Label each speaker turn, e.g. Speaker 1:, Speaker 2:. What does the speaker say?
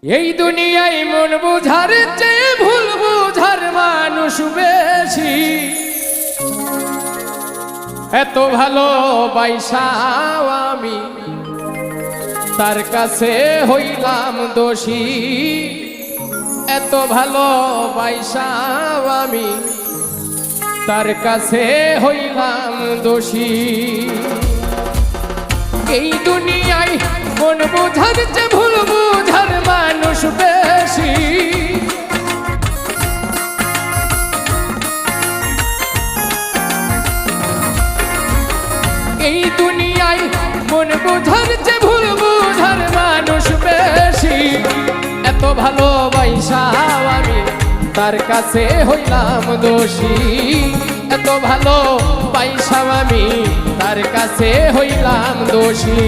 Speaker 1: এই দুনিয়ায় মন বুঝার চেয়ে ভুল বুঝার মানুষ বেশি। এত ভালোবাসাও আমি তার কাছে হইলাম দোষী। এত ভালোবাসাও আমি তার কাছে হইলাম দোষী। এই দুনিয়ায় মন বুঝার চেয়ে ভুল বুঝার মানুষ বেশি। এই দুনিয়ায় মন বুঝার চেয়ে ভুল বুঝার মানুষ বেশি। এত ভালোবাসাও আমি তার কাছে হইলাম দোষী। এত ভালোবাসাও আমি তার কাছে হইলাম দোষী।